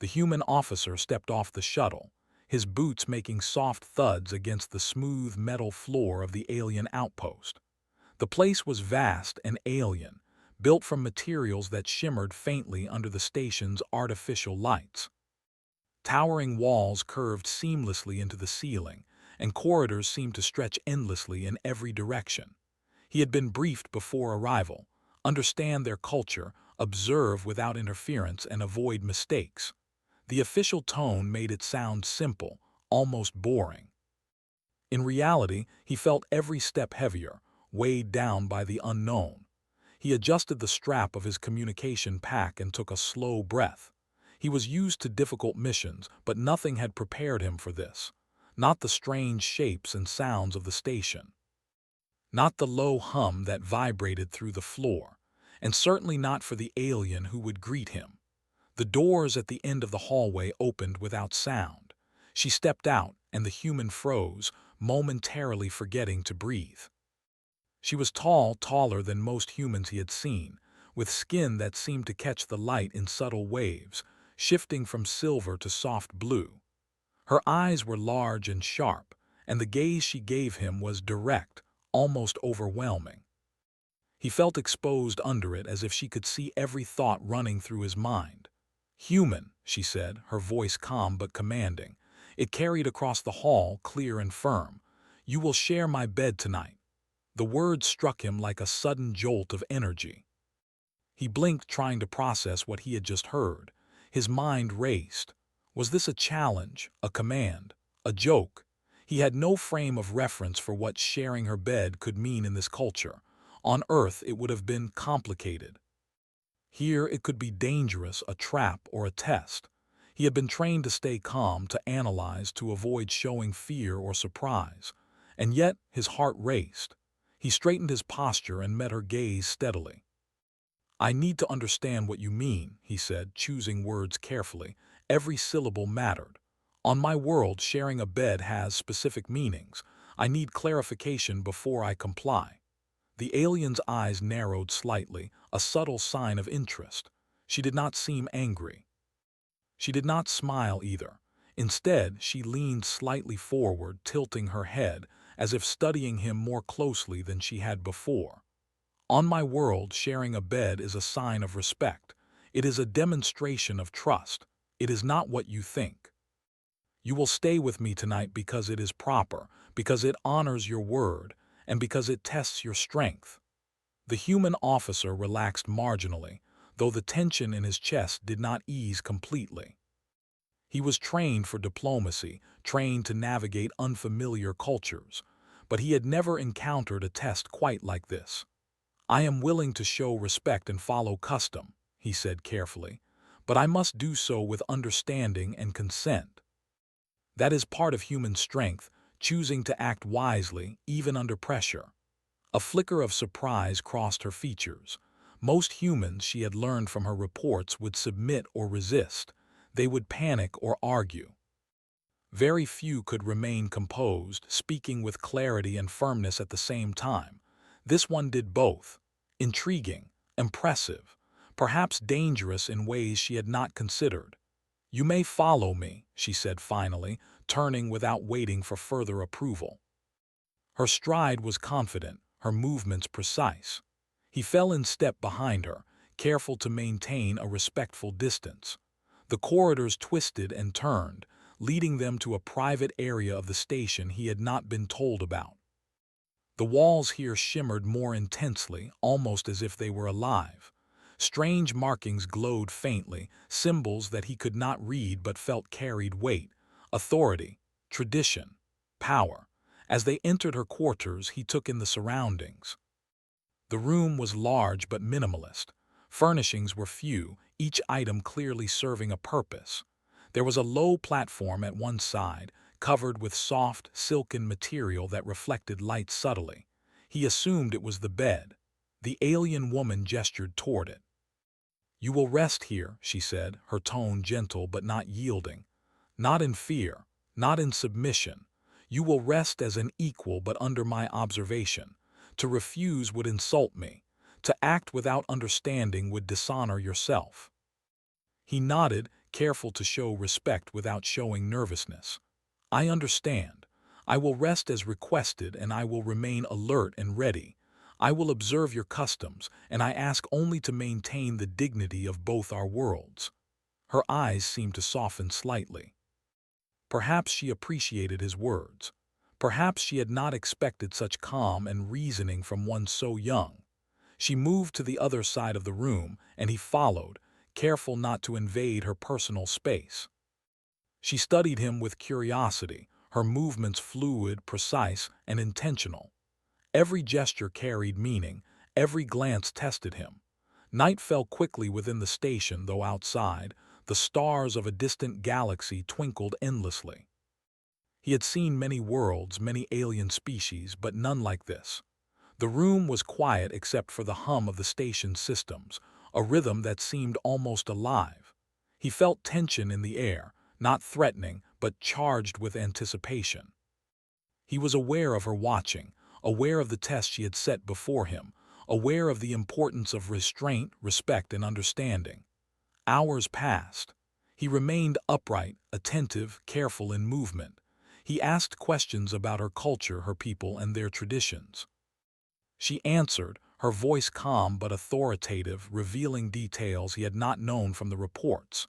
The human officer stepped off the shuttle, his boots making soft thuds against the smooth metal floor of the alien outpost. The place was vast and alien, built from materials that shimmered faintly under the station's artificial lights. Towering walls curved seamlessly into the ceiling, and corridors seemed to stretch endlessly in every direction. He had been briefed before arrival: understand their culture, observe without interference, and avoid mistakes. The official tone made it sound simple, almost boring. In reality, he felt every step heavier, weighed down by the unknown. He adjusted the strap of his communication pack and took a slow breath. He was used to difficult missions, but nothing had prepared him for this. Not the strange shapes and sounds of the station. Not the low hum that vibrated through the floor, and certainly not for the alien who would greet him. The doors at the end of the hallway opened without sound. She stepped out, and the human froze, momentarily forgetting to breathe. She was tall, taller than most humans he had seen, with skin that seemed to catch the light in subtle waves, shifting from silver to soft blue. Her eyes were large and sharp, and the gaze she gave him was direct, almost overwhelming. He felt exposed under it, as if she could see every thought running through his mind. "Human," she said, her voice calm but commanding. It carried across the hall, clear and firm. "You will share my bed tonight." The words struck him like a sudden jolt of energy. He blinked, trying to process what he had just heard. His mind raced. Was this a challenge, a command, a joke? He had no frame of reference for what sharing her bed could mean in this culture. On Earth, it would have been complicated. Here, it could be dangerous, a trap, or a test. He had been trained to stay calm, to analyze, to avoid showing fear or surprise. And yet, his heart raced. He straightened his posture and met her gaze steadily. "I need to understand what you mean," he said, choosing words carefully. Every syllable mattered. "On my world, sharing a bed has specific meanings. I need clarification before I comply." The alien's eyes narrowed slightly, a subtle sign of interest. She did not seem angry. She did not smile either. Instead, she leaned slightly forward, tilting her head, as if studying him more closely than she had before. "On my world, sharing a bed is a sign of respect. It is a demonstration of trust. It is not what you think. You will stay with me tonight because it is proper, because it honors your word, and because it tests your strength." The human officer relaxed marginally, though the tension in his chest did not ease completely. He was trained for diplomacy, trained to navigate unfamiliar cultures, but he had never encountered a test quite like this. "I am willing to show respect and follow custom," he said carefully, "but I must do so with understanding and consent. That is part of human strength, choosing to act wisely, even under pressure." A flicker of surprise crossed her features. Most humans, she had learned from her reports, would submit or resist. They would panic or argue. Very few could remain composed, speaking with clarity and firmness at the same time. This one did both. Intriguing, impressive, perhaps dangerous in ways she had not considered. "You may follow me," she said finally, turning without waiting for further approval. Her stride was confident, her movements precise. He fell in step behind her, careful to maintain a respectful distance. The corridors twisted and turned, leading them to a private area of the station he had not been told about. The walls here shimmered more intensely, almost as if they were alive. Strange markings glowed faintly, symbols that he could not read but felt carried weight: authority, tradition, power. As they entered her quarters, he took in the surroundings. The room was large but minimalist. Furnishings were few, each item clearly serving a purpose. There was a low platform at one side, covered with soft, silken material that reflected light subtly. He assumed it was the bed. The alien woman gestured toward it. "You will rest here," she said, her tone gentle but not yielding. "Not in fear, not in submission. You will rest as an equal but under my observation. To refuse would insult me. To act without understanding would dishonor yourself." He nodded, careful to show respect without showing nervousness. "I understand. I will rest as requested and I will remain alert and ready. I will observe your customs, and I ask only to maintain the dignity of both our worlds." Her eyes seemed to soften slightly. Perhaps she appreciated his words. Perhaps she had not expected such calm and reasoning from one so young. She moved to the other side of the room, and he followed, careful not to invade her personal space. She studied him with curiosity, her movements fluid, precise, and intentional. Every gesture carried meaning, every glance tested him. Night fell quickly within the station, though outside, the stars of a distant galaxy twinkled endlessly. He had seen many worlds, many alien species, but none like this. The room was quiet except for the hum of the station's systems, a rhythm that seemed almost alive. He felt tension in the air, not threatening, but charged with anticipation. He was aware of her watching, aware of the test she had set before him, aware of the importance of restraint, respect, and understanding. Hours passed. He remained upright, attentive, careful in movement. He asked questions about her culture, her people, and their traditions. She answered, her voice calm but authoritative, revealing details he had not known from the reports.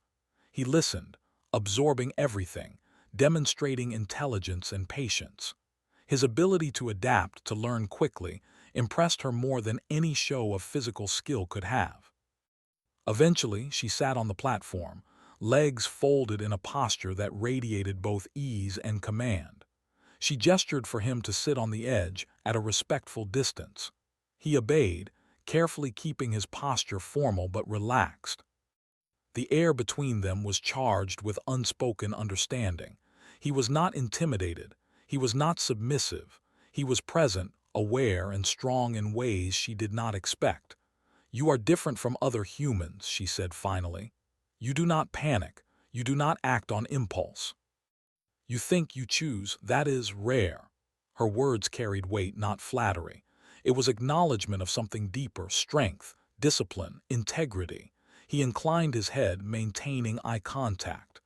He listened, absorbing everything, demonstrating intelligence and patience. His ability to adapt, to learn quickly, impressed her more than any show of physical skill could have. Eventually, she sat on the platform, legs folded in a posture that radiated both ease and command. She gestured for him to sit on the edge, at a respectful distance. He obeyed, carefully keeping his posture formal but relaxed. The air between them was charged with unspoken understanding. He was not intimidated. He was not submissive. He was present, aware, and strong in ways she did not expect. "You are different from other humans," she said finally. "You do not panic. You do not act on impulse. You think, you choose. That is rare." Her words carried weight, not flattery. It was acknowledgement of something deeper, strength, discipline, integrity. He inclined his head, maintaining eye contact.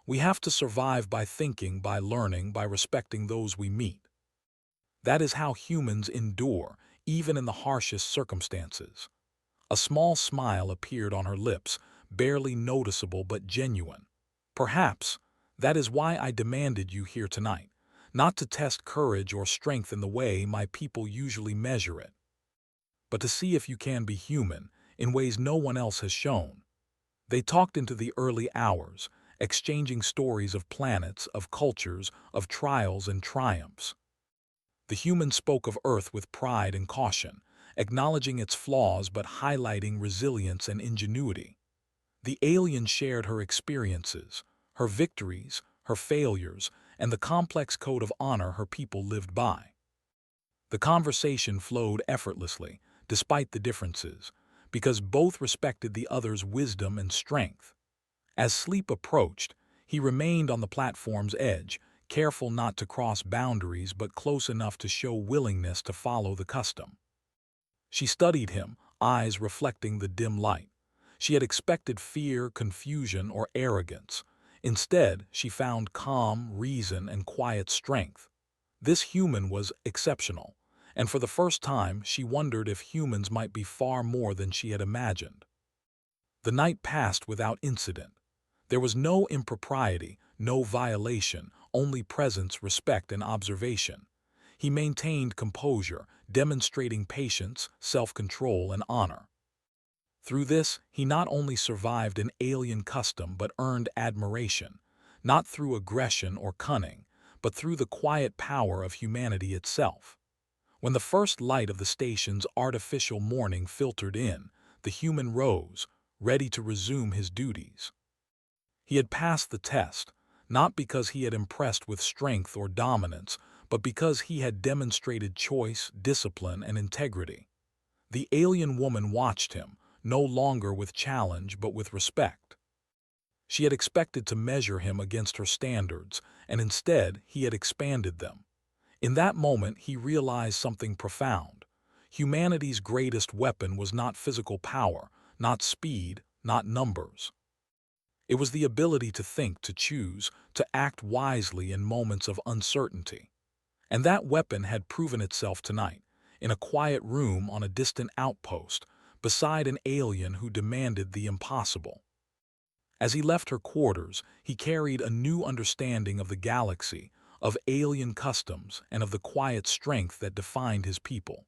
"We have to survive by thinking, by learning, by respecting those we meet. That is how humans endure, even in the harshest circumstances." A small smile appeared on her lips, barely noticeable but genuine. "Perhaps that is why I demanded you here tonight, not to test courage or strength in the way my people usually measure it, but to see if you can be human in ways no one else has shown." They talked into the early hours, exchanging stories of planets, of cultures, of trials and triumphs. The human spoke of Earth with pride and caution, acknowledging its flaws but highlighting resilience and ingenuity. The alien shared her experiences, her victories, her failures, and the complex code of honor her people lived by. The conversation flowed effortlessly, despite the differences, because both respected the other's wisdom and strength. As sleep approached, he remained on the platform's edge, careful not to cross boundaries but close enough to show willingness to follow the custom. She studied him, eyes reflecting the dim light. She had expected fear, confusion, or arrogance. Instead, she found calm, reason, and quiet strength. This human was exceptional, and for the first time she wondered if humans might be far more than she had imagined. The night passed without incident. There was no impropriety, no violation, only presence, respect, and observation. He maintained composure, demonstrating patience, self-control, and honor. Through this, he not only survived an alien custom but earned admiration, not through aggression or cunning, but through the quiet power of humanity itself. When the first light of the station's artificial morning filtered in, the human rose, ready to resume his duties. He had passed the test, not because he had impressed with strength or dominance, but because he had demonstrated choice, discipline, and integrity. The alien woman watched him, no longer with challenge but with respect. She had expected to measure him against her standards, and instead he had expanded them. In that moment he realized something profound. Humanity's greatest weapon was not physical power, not speed, not numbers. It was the ability to think, to choose, to act wisely in moments of uncertainty. And that weapon had proven itself tonight, in a quiet room on a distant outpost, beside an alien who demanded the impossible. As he left her quarters, he carried a new understanding of the galaxy, of alien customs, and of the quiet strength that defined his people.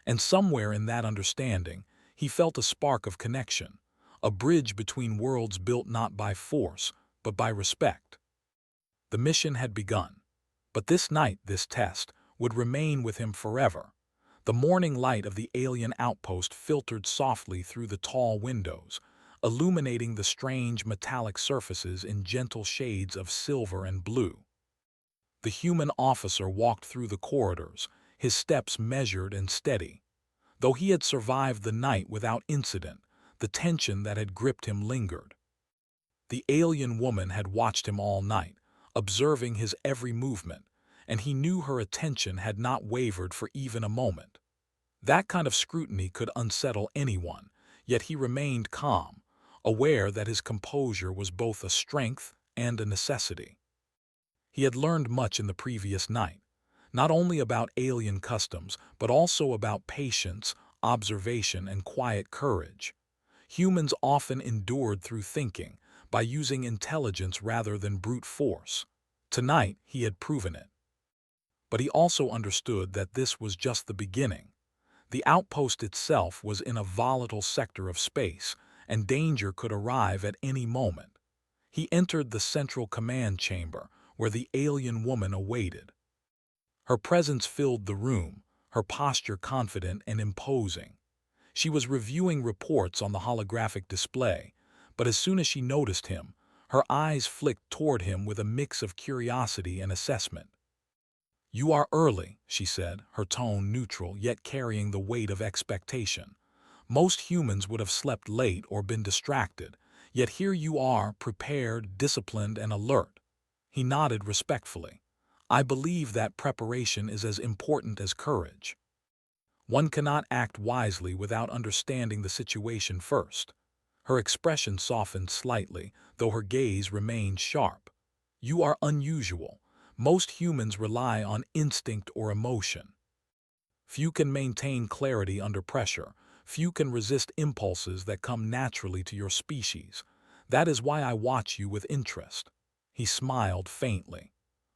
And somewhere in that understanding, he felt a spark of connection, a bridge between worlds built not by force, but by respect. The mission had begun. But this night, this test, would remain with him forever. The morning light of the alien outpost filtered softly through the tall windows, illuminating the strange metallic surfaces in gentle shades of silver and blue. The human officer walked through the corridors, his steps measured and steady. Though he had survived the night without incident, the tension that had gripped him lingered. The alien woman had watched him all night, observing his every movement, and he knew her attention had not wavered for even a moment. That kind of scrutiny could unsettle anyone, yet he remained calm, aware that his composure was both a strength and a necessity. He had learned much in the previous night, not only about alien customs, but also about patience, observation, and quiet courage. Humans often endured through thinking, by using intelligence rather than brute force. Tonight, he had proven it. But he also understood that this was just the beginning. The outpost itself was in a volatile sector of space, and danger could arrive at any moment. He entered the central command chamber, where the alien woman awaited. Her presence filled the room, her posture confident and imposing. She was reviewing reports on the holographic display, but as soon as she noticed him, her eyes flicked toward him with a mix of curiosity and assessment. "You are early," she said, her tone neutral yet carrying the weight of expectation. "Most humans would have slept late or been distracted, yet here you are, prepared, disciplined, and alert." He nodded respectfully. "I believe that preparation is as important as courage. One cannot act wisely without understanding the situation first." Her expression softened slightly, though her gaze remained sharp. "You are unusual. Most humans rely on instinct or emotion. Few can maintain clarity under pressure. Few can resist impulses that come naturally to your species. That is why I watch you with interest." He smiled faintly.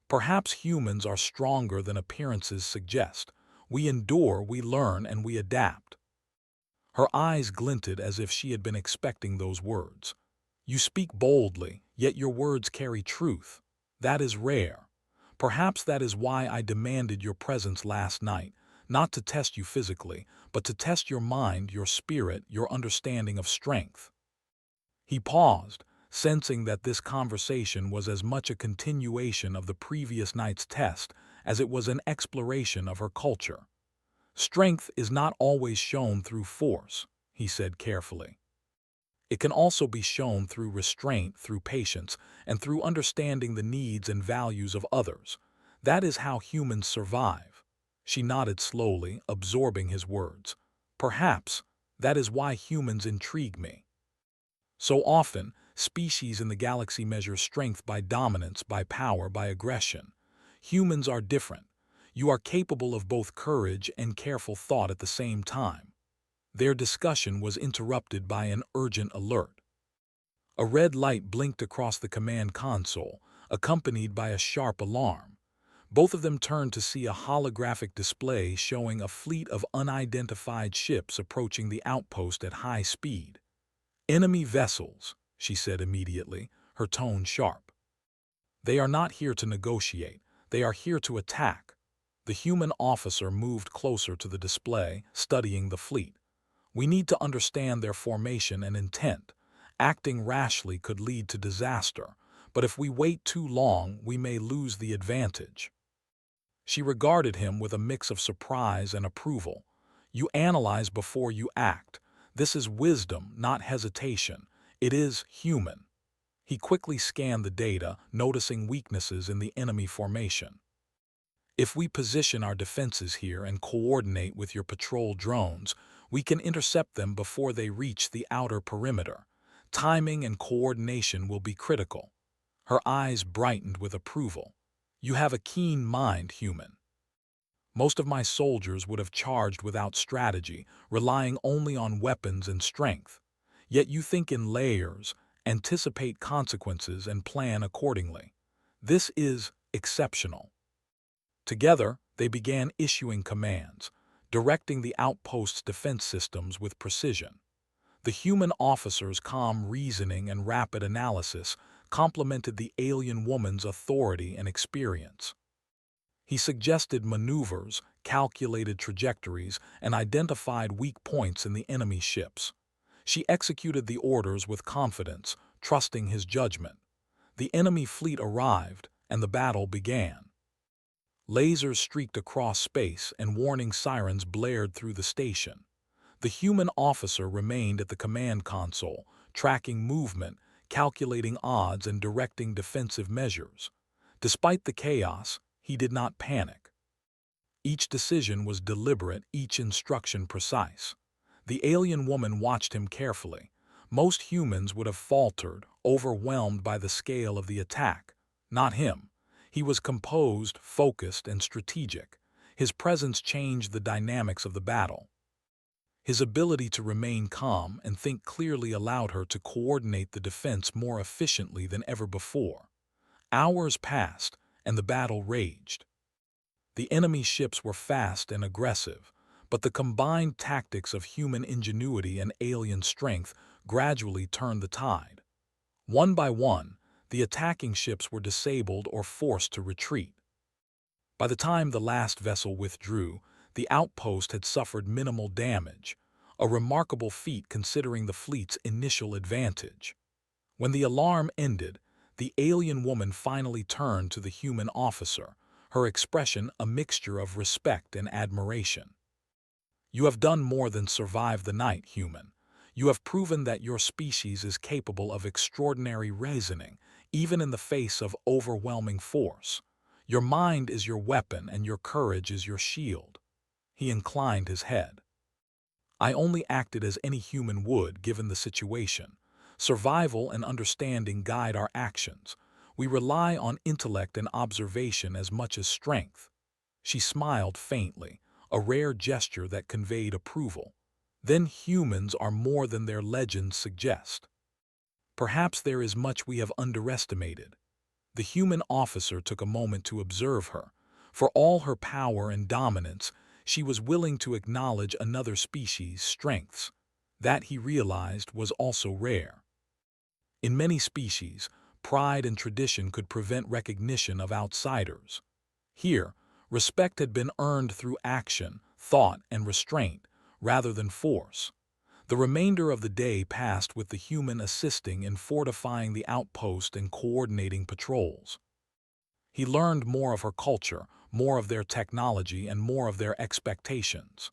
"Perhaps humans are stronger than appearances suggest. We endure, we learn, and we adapt." Her eyes glinted as if she had been expecting those words. "You speak boldly, yet your words carry truth. That is rare. Perhaps that is why I demanded your presence last night, not to test you physically, but to test your mind, your spirit, your understanding of strength." He paused, sensing that this conversation was as much a continuation of the previous night's test as it was an exploration of her culture. "Strength is not always shown through force," he said carefully. "It can also be shown through restraint, through patience, and through understanding the needs and values of others. That is how humans survive." She nodded slowly, absorbing his words. "Perhaps that is why humans intrigue me. So often, species in the galaxy measure strength by dominance, by power, by aggression. Humans are different. You are capable of both courage and careful thought at the same time." Their discussion was interrupted by an urgent alert. A red light blinked across the command console, accompanied by a sharp alarm. Both of them turned to see a holographic display showing a fleet of unidentified ships approaching the outpost at high speed. "Enemy vessels," she said immediately, her tone sharp. "They are not here to negotiate. They are here to attack." The human officer moved closer to the display, studying the fleet. "We need to understand their formation and intent. Acting rashly could lead to disaster, but if we wait too long, we may lose the advantage." She regarded him with a mix of surprise and approval. "You analyze before you act. This is wisdom, not hesitation. It is human." He quickly scanned the data, noticing weaknesses in the enemy formation. "If we position our defenses here and coordinate with your patrol drones, we can intercept them before they reach the outer perimeter. Timing and coordination will be critical. Her eyes brightened with approval. You have a keen mind, human. Most of my soldiers would have charged without strategy, relying only on weapons and strength. Yet you think in layers, anticipate consequences, and plan accordingly. This is exceptional. Together, they began issuing commands, directing the outpost's defense systems with precision. The human officer's calm reasoning and rapid analysis complemented the alien woman's authority and experience. He suggested maneuvers, calculated trajectories, and identified weak points in the enemy ships. She executed the orders with confidence, trusting his judgment. The enemy fleet arrived, and the battle began. Lasers streaked across space, and warning sirens blared through the station. The human officer remained at the command console, tracking movement, calculating odds, and directing defensive measures. Despite the chaos, he did not panic. Each decision was deliberate, each instruction precise. The alien woman watched him carefully. Most humans would have faltered, overwhelmed by the scale of the attack. Not him. He was composed, focused, and strategic. His presence changed the dynamics of the battle. His ability to remain calm and think clearly allowed her to coordinate the defense more efficiently than ever before. Hours passed, and the battle raged. The enemy ships were fast and aggressive, but the combined tactics of human ingenuity and alien strength gradually turned the tide. One by one, the attacking ships were disabled or forced to retreat. By the time the last vessel withdrew, the outpost had suffered minimal damage, a remarkable feat considering the fleet's initial advantage. When the alarm ended, the alien woman finally turned to the human officer, her expression a mixture of respect and admiration. You have done more than survive the night, human. You have proven that your species is capable of extraordinary reasoning, even in the face of overwhelming force. Your mind is your weapon and your courage is your shield. He inclined his head. I only acted as any human would given the situation. Survival and understanding guide our actions. We rely on intellect and observation as much as strength. She smiled faintly, a rare gesture that conveyed approval. Then humans are more than their legends suggest. Perhaps there is much we have underestimated. The human officer took a moment to observe her. For all her power and dominance, she was willing to acknowledge another species' strengths. That, he realized, was also rare. In many species, pride and tradition could prevent recognition of outsiders. Here, respect had been earned through action, thought, and restraint, rather than force. The remainder of the day passed with the human assisting in fortifying the outpost and coordinating patrols. He learned more of her culture, more of their technology, and more of their expectations.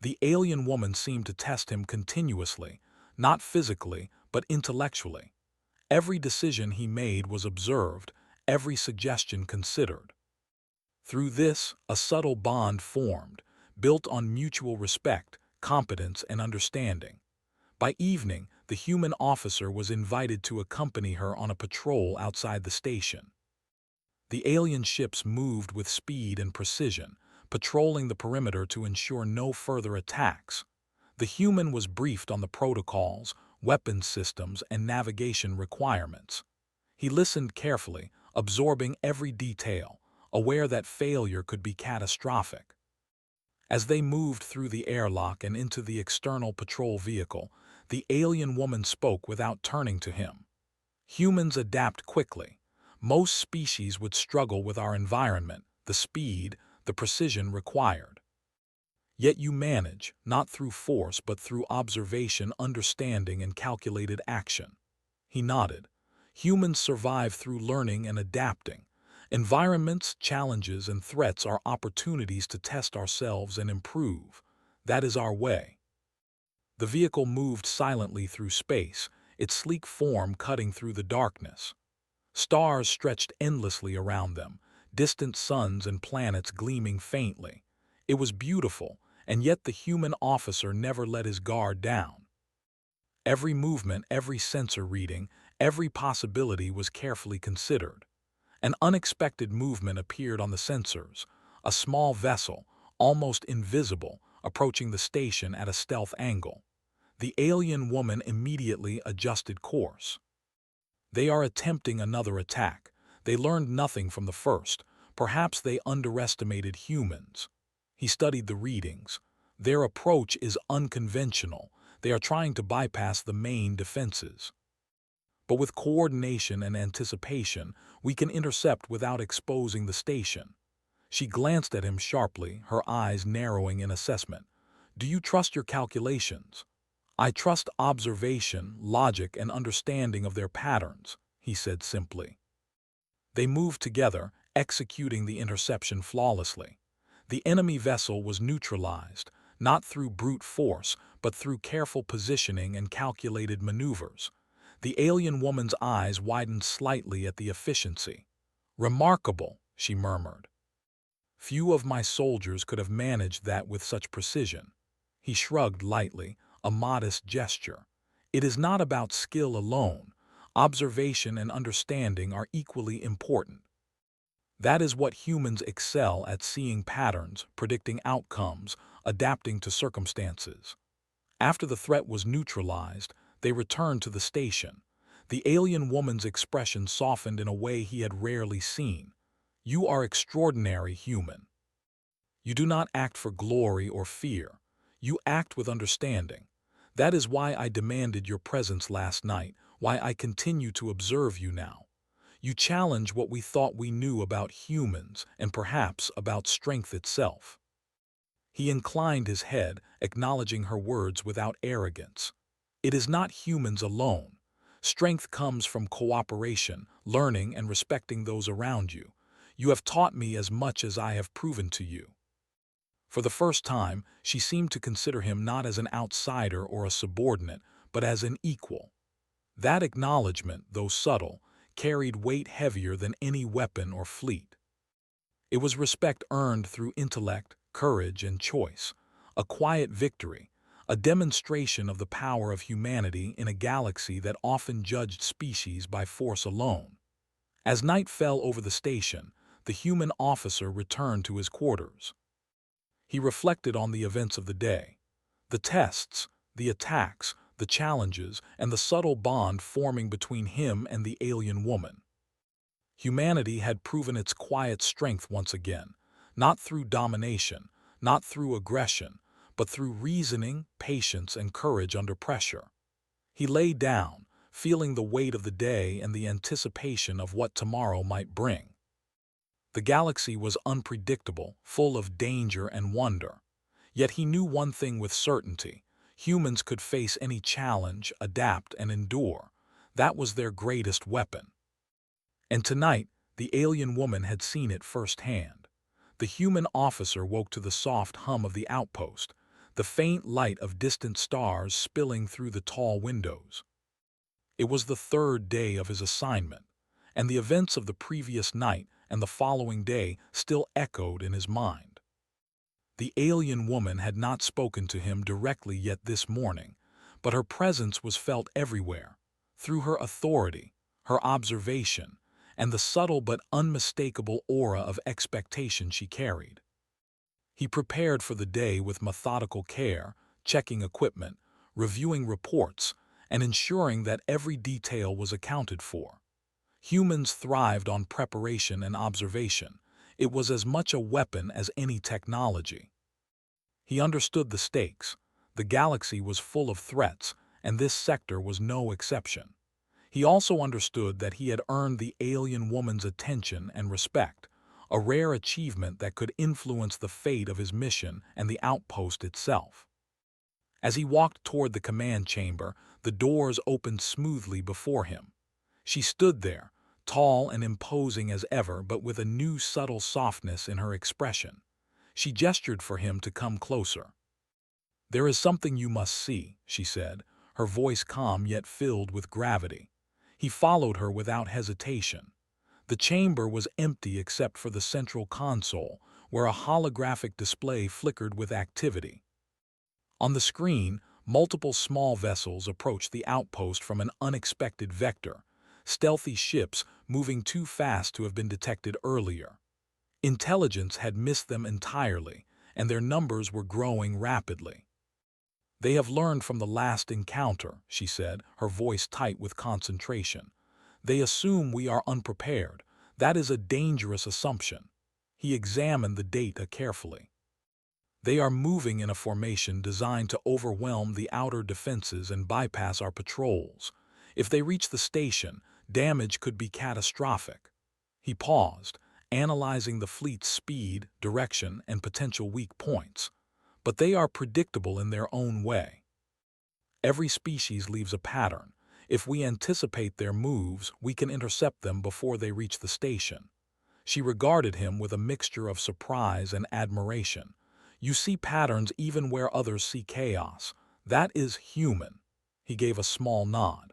The alien woman seemed to test him continuously, not physically, but intellectually. Every decision he made was observed, every suggestion considered. Through this, a subtle bond formed, built on mutual respect, competence, and understanding. By evening, the human officer was invited to accompany her on a patrol outside the station. The alien ships moved with speed and precision, patrolling the perimeter to ensure no further attacks. The human was briefed on the protocols, weapons systems, and navigation requirements. He listened carefully, absorbing every detail, aware that failure could be catastrophic. As they moved through the airlock and into the external patrol vehicle, the alien woman spoke without turning to him. Humans adapt quickly. Most species would struggle with our environment, the speed, the precision required. Yet you manage, not through force but through observation, understanding, and calculated action. He nodded. Humans survive through learning and adapting. Environments, challenges, and threats are opportunities to test ourselves and improve. That is our way. The vehicle moved silently through space, its sleek form cutting through the darkness. Stars stretched endlessly around them, distant suns and planets gleaming faintly. It was beautiful, and yet the human officer never let his guard down. Every movement, every sensor reading, every possibility was carefully considered. An unexpected movement appeared on the sensors, a small vessel, almost invisible, approaching the station at a stealth angle. The alien woman immediately adjusted course. They are attempting another attack. They learned nothing from the first. Perhaps they underestimated humans. He studied the readings. Their approach is unconventional. They are trying to bypass the main defenses. But with coordination and anticipation, we can intercept without exposing the station. She glanced at him sharply, her eyes narrowing in assessment. Do you trust your calculations? I trust observation, logic, and understanding of their patterns, he said simply. They moved together, executing the interception flawlessly. The enemy vessel was neutralized, not through brute force, but through careful positioning and calculated maneuvers. The alien woman's eyes widened slightly at the efficiency. Remarkable, she murmured. Few of my soldiers could have managed that with such precision. He shrugged lightly, a modest gesture. It is not about skill alone. Observation and understanding are equally important. That is what humans excel at: seeing patterns, predicting outcomes, adapting to circumstances. After the threat was neutralized, they returned to the station. The alien woman's expression softened in a way he had rarely seen. You are extraordinary, human. You do not act for glory or fear. You act with understanding. That is why I demanded your presence last night, why I continue to observe you now. You challenge what we thought we knew about humans and perhaps about strength itself. He inclined his head, acknowledging her words without arrogance. It is not humans alone. Strength comes from cooperation, learning, and respecting those around you. You have taught me as much as I have proven to you. For the first time, she seemed to consider him not as an outsider or a subordinate, but as an equal. That acknowledgement, though subtle, carried weight heavier than any weapon or fleet. It was respect earned through intellect, courage, and choice, a quiet victory, a demonstration of the power of humanity in a galaxy that often judged species by force alone. As night fell over the station, the human officer returned to his quarters. He reflected on the events of the day, the tests, the attacks, the challenges, and the subtle bond forming between him and the alien woman. Humanity had proven its quiet strength once again, not through domination, not through aggression, but through reasoning, patience, and courage under pressure. He lay down, feeling the weight of the day and the anticipation of what tomorrow might bring. The galaxy was unpredictable, full of danger and wonder. Yet he knew one thing with certainty: humans could face any challenge, adapt, and endure. That was their greatest weapon. And tonight, the alien woman had seen it firsthand. The human officer woke to the soft hum of the outpost, the faint light of distant stars spilling through the tall windows. It was the third day of his assignment, and the events of the previous night and the following day still echoed in his mind. The alien woman had not spoken to him directly yet this morning, but her presence was felt everywhere, through her authority, her observation, and the subtle but unmistakable aura of expectation she carried. He prepared for the day with methodical care, checking equipment, reviewing reports, and ensuring that every detail was accounted for. Humans thrived on preparation and observation. It was as much a weapon as any technology. He understood the stakes. The galaxy was full of threats, and this sector was no exception. He also understood that he had earned the alien woman's attention and respect, a rare achievement that could influence the fate of his mission and the outpost itself. As he walked toward the command chamber, the doors opened smoothly before him. She stood there, tall and imposing as ever, but with a new subtle softness in her expression. She gestured for him to come closer. "There is something you must see," she said, her voice calm yet filled with gravity. He followed her without hesitation. The chamber was empty except for the central console, where a holographic display flickered with activity. On the screen, Multiple small vessels approached the outpost from an unexpected vector, stealthy ships moving too fast to have been detected earlier. Intelligence had missed them entirely, and their numbers were growing rapidly. "They have learned from the last encounter," she said, her voice tight with concentration. "They assume we are unprepared. That is a dangerous assumption." He examined the data carefully. "They are moving in a formation designed to overwhelm the outer defenses and bypass our patrols. If they reach the station, damage could be catastrophic." He paused, analyzing the fleet's speed, direction, and potential weak points. "But they are predictable in their own way. Every species leaves a pattern. If we anticipate their moves, we can intercept them before they reach the station." She regarded him with a mixture of surprise and admiration. "You see patterns even where others see chaos. That is human." He gave a small nod.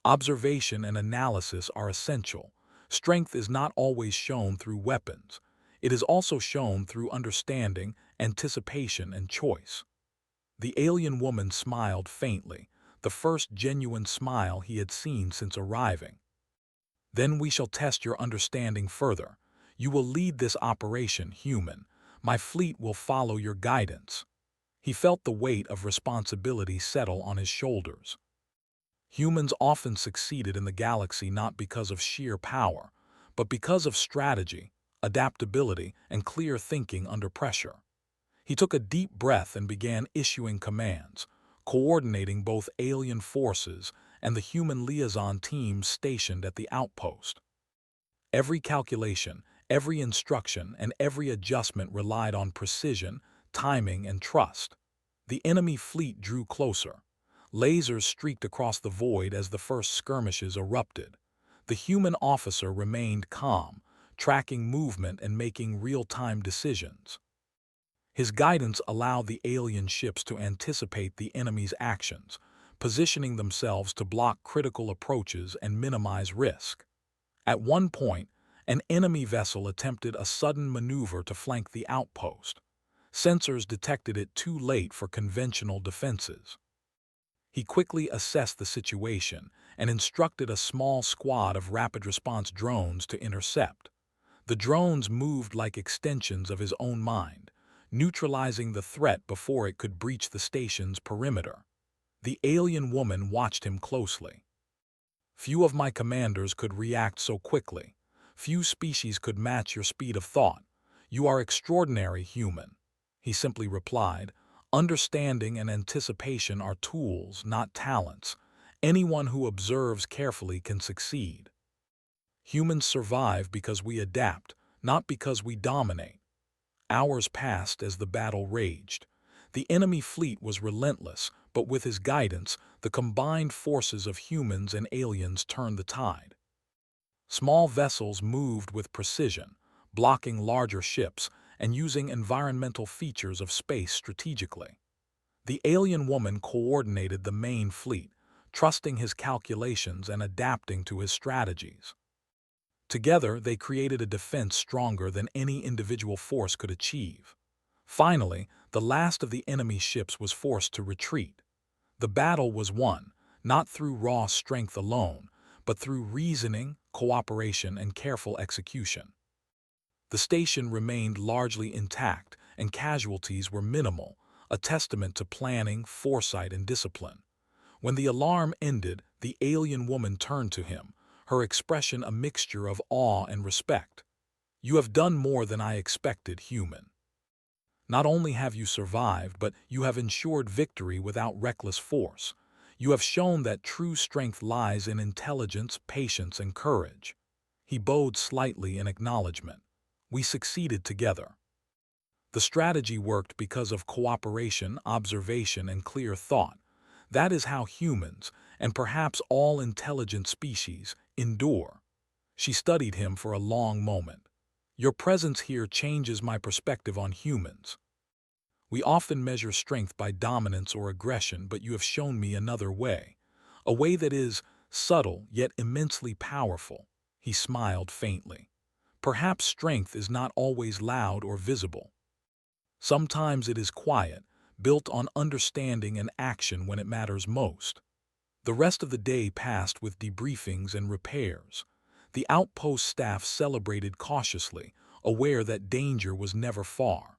"Observation and analysis are essential. Strength is not always shown through weapons. It is also shown through understanding, anticipation, and choice." The alien woman smiled faintly, the first genuine smile he had seen since arriving. "Then we shall test your understanding further. You will lead this operation, human. My fleet will follow your guidance." He felt the weight of responsibility settle on his shoulders. Humans often succeeded in the galaxy not because of sheer power, but because of strategy, adaptability, and clear thinking under pressure. He took a deep breath and began issuing commands, coordinating both alien forces and the human liaison teams stationed at the outpost. Every calculation, every instruction, and every adjustment relied on precision, timing, and trust. The enemy fleet drew closer. Lasers streaked across the void as the first skirmishes erupted. The human officer remained calm, tracking movement and making real-time decisions. His guidance allowed the alien ships to anticipate the enemy's actions, positioning themselves to block critical approaches and minimize risk. At one point, an enemy vessel attempted a sudden maneuver to flank the outpost. Sensors detected it too late for conventional defenses. He quickly assessed the situation and instructed a small squad of rapid-response drones to intercept. The drones moved like extensions of his own mind, neutralizing the threat before it could breach the station's perimeter. The alien woman watched him closely. "Few of my commanders could react so quickly. Few species could match your speed of thought. You are extraordinary, human." He simply replied, "Understanding and anticipation are tools, not talents. Anyone who observes carefully can succeed. Humans survive because we adapt, not because we dominate." Hours passed as the battle raged. The enemy fleet was relentless, but with his guidance, the combined forces of humans and aliens turned the tide. Small vessels moved with precision, blocking larger ships and using environmental features of space strategically. The alien woman coordinated the main fleet, trusting his calculations and adapting to his strategies. Together, they created a defense stronger than any individual force could achieve. Finally, the last of the enemy ships was forced to retreat. The battle was won, not through raw strength alone, but through reasoning, cooperation, and careful execution. The station remained largely intact, and casualties were minimal, a testament to planning, foresight, and discipline. When the alarm ended, the alien woman turned to him, her expression a mixture of awe and respect. "You have done more than I expected, human. Not only have you survived, but you have ensured victory without reckless force. You have shown that true strength lies in intelligence, patience, and courage." He bowed slightly in acknowledgement. "We succeeded together. The strategy worked because of cooperation, observation, and clear thought. That is how humans, and perhaps all intelligent species, endure." She studied him for a long moment. "Your presence here changes my perspective on humans. We often measure strength by dominance or aggression, but you have shown me another way. A way that is subtle yet immensely powerful." He smiled faintly. "Perhaps strength is not always loud or visible. Sometimes it is quiet, built on understanding and action when it matters most. The rest of the day passed with debriefings and repairs. The outpost staff celebrated cautiously, aware that danger was never far.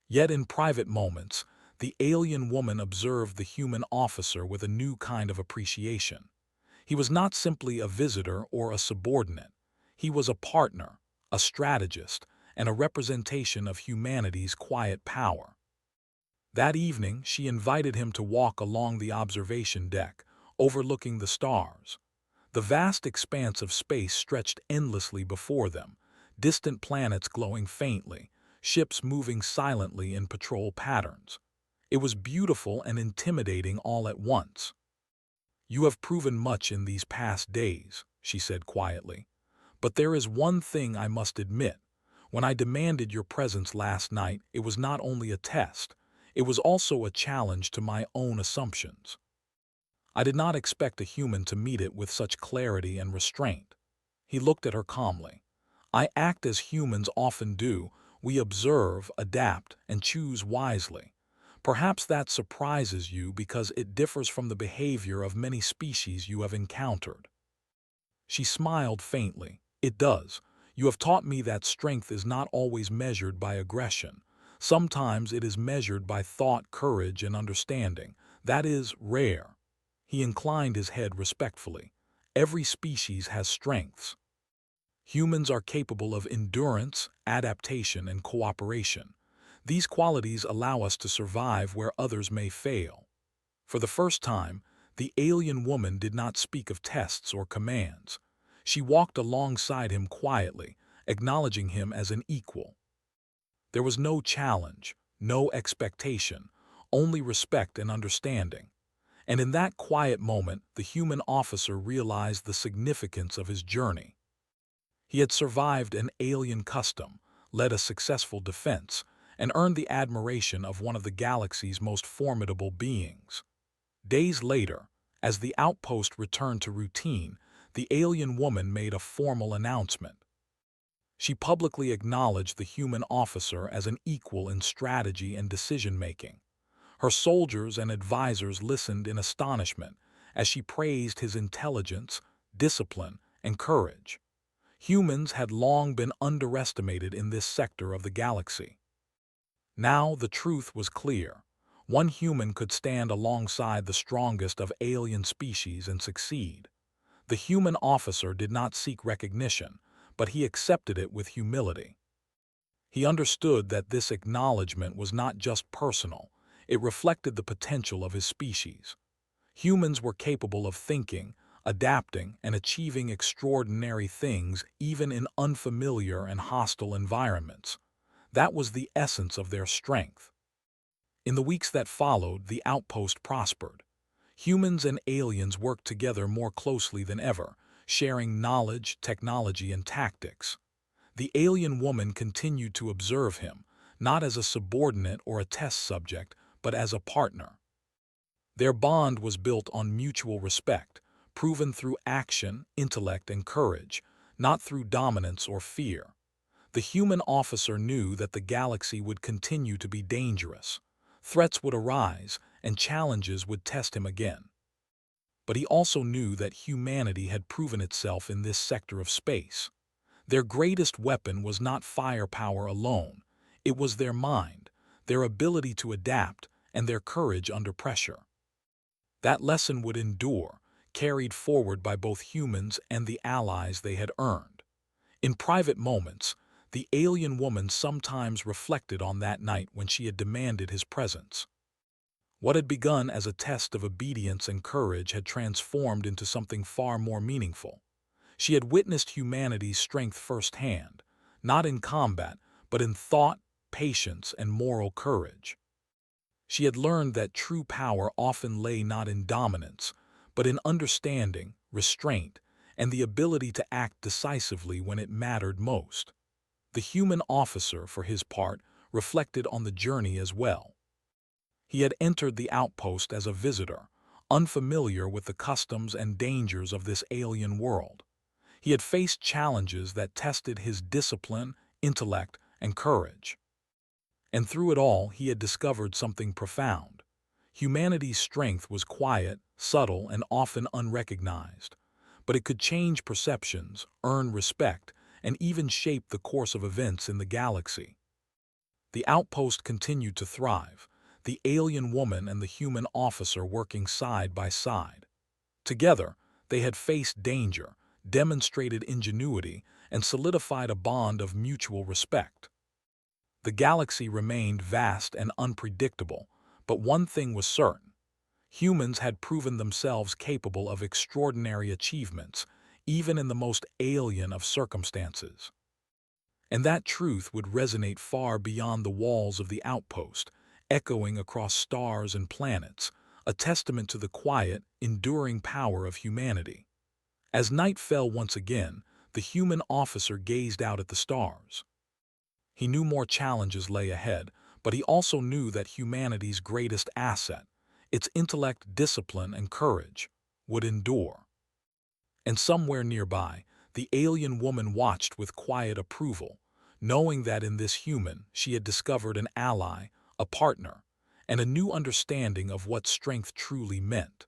Yet in private moments, the alien woman observed the human officer with a new kind of appreciation. He was not simply a visitor or a subordinate. He was a partner, a strategist, and a representation of humanity's quiet power. That evening, she invited him to walk along the observation deck, overlooking the stars. The vast expanse of space stretched endlessly before them, distant planets glowing faintly, ships moving silently in patrol patterns. It was beautiful and intimidating all at once. "You have proven much in these past days," she said quietly. "But there is one thing I must admit. When I demanded your presence last night, it was not only a test, it was also a challenge to my own assumptions. I did not expect a human to meet it with such clarity and restraint." He looked at her calmly. "I act as humans often do. We observe, adapt, and choose wisely. Perhaps that surprises you because it differs from the behavior of many species you have encountered." She smiled faintly. "It does. You have taught me that strength is not always measured by aggression. Sometimes it is measured by thought, courage, and understanding. That is rare." He inclined his head respectfully. "Every species has strengths. Humans are capable of endurance, adaptation, and cooperation. These qualities allow us to survive where others may fail." For the first time, the alien woman did not speak of tests or commands. She walked alongside him quietly, acknowledging him as an equal. There was no challenge, no expectation, only respect and understanding. And in that quiet moment, the human officer realized the significance of his journey. He had survived an alien custom, led a successful defense, and earned the admiration of one of the galaxy's most formidable beings. Days later, as the outpost returned to routine, the alien woman made a formal announcement. She publicly acknowledged the human officer as an equal in strategy and decision-making. Her soldiers and advisors listened in astonishment as she praised his intelligence, discipline, and courage. Humans had long been underestimated in this sector of the galaxy. Now the truth was clear. One human could stand alongside the strongest of alien species and succeed. The human officer did not seek recognition, but he accepted it with humility. He understood that this acknowledgement was not just personal, it reflected the potential of his species. Humans were capable of thinking, adapting, and achieving extraordinary things even in unfamiliar and hostile environments. That was the essence of their strength. In the weeks that followed, the outpost prospered. Humans and aliens worked together more closely than ever, sharing knowledge, technology, and tactics. The alien woman continued to observe him, not as a subordinate or a test subject, but as a partner. Their bond was built on mutual respect, proven through action, intellect, and courage, not through dominance or fear. The human officer knew that the galaxy would continue to be dangerous. Threats would arise, and challenges would test him again. But he also knew that humanity had proven itself in this sector of space. Their greatest weapon was not firepower alone. It was their mind, their ability to adapt, and their courage under pressure. That lesson would endure, carried forward by both humans and the allies they had earned. In private moments, the alien woman sometimes reflected on that night when she had demanded his presence. What had begun as a test of obedience and courage had transformed into something far more meaningful. She had witnessed humanity's strength firsthand, not in combat, but in thought, patience, and moral courage. She had learned that true power often lay not in dominance, but in understanding, restraint, and the ability to act decisively when it mattered most. The human officer, for his part, reflected on the journey as well. He had entered the outpost as a visitor, unfamiliar with the customs and dangers of this alien world. He had faced challenges that tested his discipline, intellect, and courage. And through it all, he had discovered something profound. Humanity's strength was quiet, subtle, and often unrecognized. But it could change perceptions, earn respect, and even shape the course of events in the galaxy. The outpost continued to thrive, the alien woman and the human officer working side by side. Together, they had faced danger, demonstrated ingenuity, and solidified a bond of mutual respect. The galaxy remained vast and unpredictable, but one thing was certain. Humans had proven themselves capable of extraordinary achievements, even in the most alien of circumstances. And that truth would resonate far beyond the walls of the outpost, echoing across stars and planets, a testament to the quiet, enduring power of humanity. As night fell once again, the human officer gazed out at the stars. He knew more challenges lay ahead, but he also knew that humanity's greatest asset, its intellect, discipline, and courage, would endure. And somewhere nearby, the alien woman watched with quiet approval, knowing that in this human she had discovered an ally, a partner, and a new understanding of what strength truly meant.